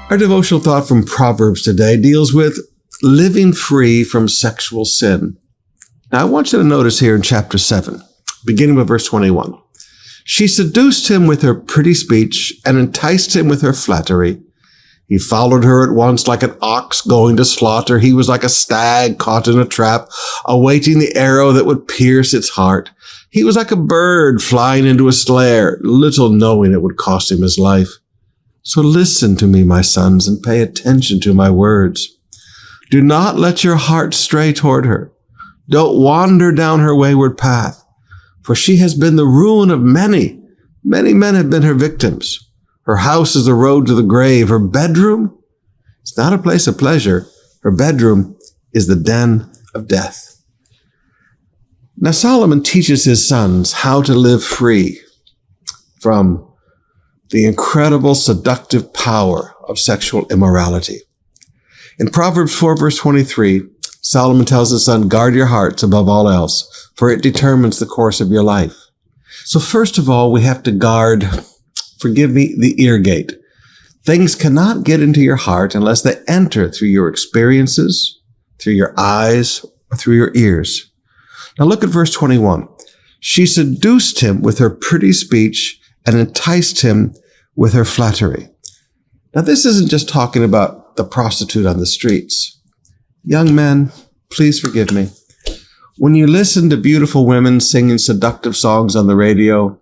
Our devotional thought from Proverbs today deals with living free from sexual sin. Now, I want you to notice here in chapter 7, beginning with verse 21. She seduced him with her pretty speech and enticed him with her flattery. He followed her at once like an ox going to slaughter. He was like a stag caught in a trap, awaiting the arrow that would pierce its heart. He was like a bird flying into a snare, little knowing it would cost him his life. So listen to me, my sons, and pay attention to my words. Do not let your heart stray toward her. Don't wander down her wayward path, for she has been the ruin of many. Many men have been her victims. Her house is the road to the grave. Her bedroom is not a place of pleasure. Her bedroom is the den of death. Now, Solomon teaches his sons how to live free from the incredible seductive power of sexual immorality. In Proverbs 4, verse 23, Solomon tells his son, guard your hearts above all else, for it determines the course of your life. So first of all, we have to guard, forgive me, the ear gate. Things cannot get into your heart unless they enter through your experiences, through your eyes, or through your ears. Now look at verse 21. She seduced him with her pretty speech and enticed him with her flattery. Now, this isn't just talking about the prostitute on the streets. Young men, please forgive me. When you listen to beautiful women singing seductive songs on the radio,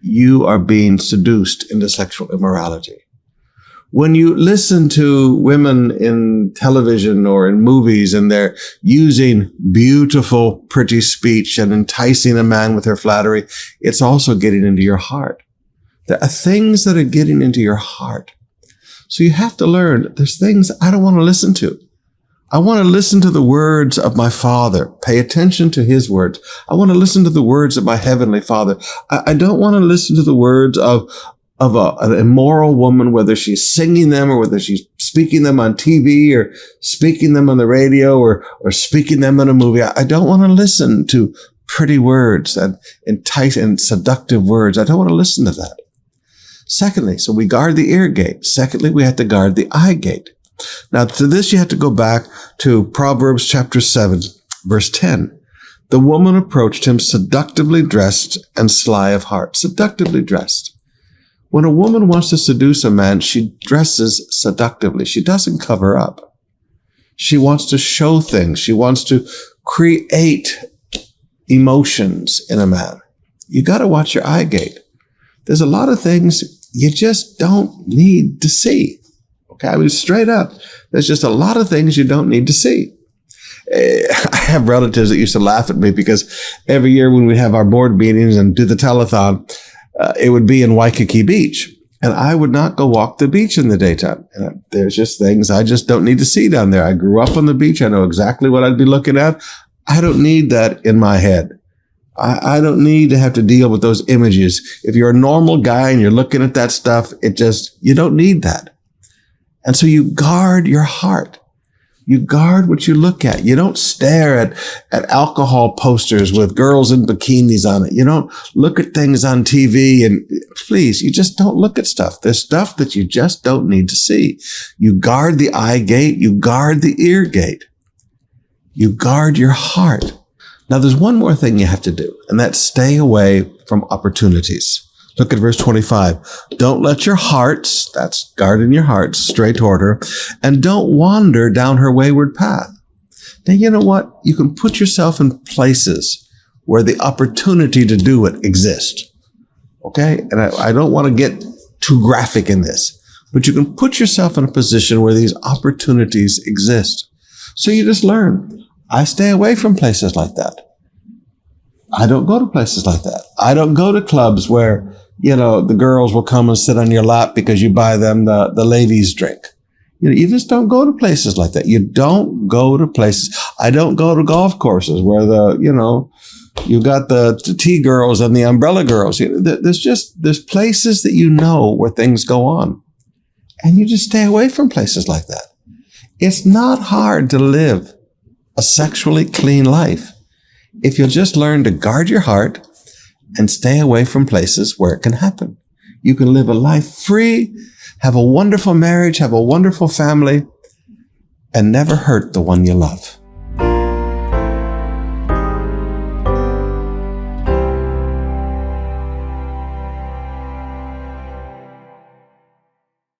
you are being seduced into sexual immorality. When you listen to women in television or in movies and they're using beautiful, pretty speech and enticing a man with her flattery, it's also getting into your heart. There are things that are getting into your heart. So you have to learn, there's things I don't want to listen to. I want to listen to the words of my Father. Pay attention to His words. I want to listen to the words of my Heavenly Father. I don't want to listen to the words of an immoral woman, whether she's singing them or whether she's speaking them on TV or speaking them on the radio or speaking them in a movie. I don't want to listen to pretty words and entice and seductive words. I don't want to listen to that. Secondly, so we guard the ear gate. Secondly, we have to guard the eye gate. Now, to this, you have to go back to Proverbs chapter 7, verse 10. The woman approached him seductively dressed and sly of heart. Seductively dressed. When a woman wants to seduce a man, she dresses seductively. She doesn't cover up. She wants to show things. She wants to create emotions in a man. You got to watch your eye gate. There's a lot of things you just don't need to see. Okay, I mean, straight up, there's just a lot of things you don't need to see. I have relatives that used to laugh at me because every year when we have our board meetings and do the telethon, it would be in Waikiki Beach. And I would not go walk the beach in the daytime. And there's just things I just don't need to see down there. I grew up on the beach. I know exactly what I'd be looking at. I don't need that in my head. I don't need to have to deal with those images. If you're a normal guy and you're looking at that stuff, you don't need that. And so you guard your heart. You guard what you look at. You don't stare at alcohol posters with girls in bikinis on it. You don't look at things on TV and please, you just don't look at stuff. There's stuff that you just don't need to see. You guard the eye gate. You guard the ear gate. You guard your heart. Now, there's one more thing you have to do, and that's stay away from opportunities. Look at verse 25. Don't let your hearts, that's guarding your hearts, stray toward her, and don't wander down her wayward path. Now, you know what? You can put yourself in places where the opportunity to do it exists. Okay? And I don't want to get too graphic in this, but you can put yourself in a position where these opportunities exist. So you just learn. I stay away from places like that. I don't go to places like that. I don't go to clubs where, the girls will come and sit on your lap because you buy them the ladies' drink. You just don't go to places like that. You don't go to places. I don't go to golf courses where you've got the tea girls and the umbrella girls. There's places that where things go on. And you just stay away from places like that. It's not hard to live a sexually clean life if you'll just learn to guard your heart and stay away from places where it can happen. You can live a life free have a wonderful marriage, have a wonderful family, and never hurt the one you love.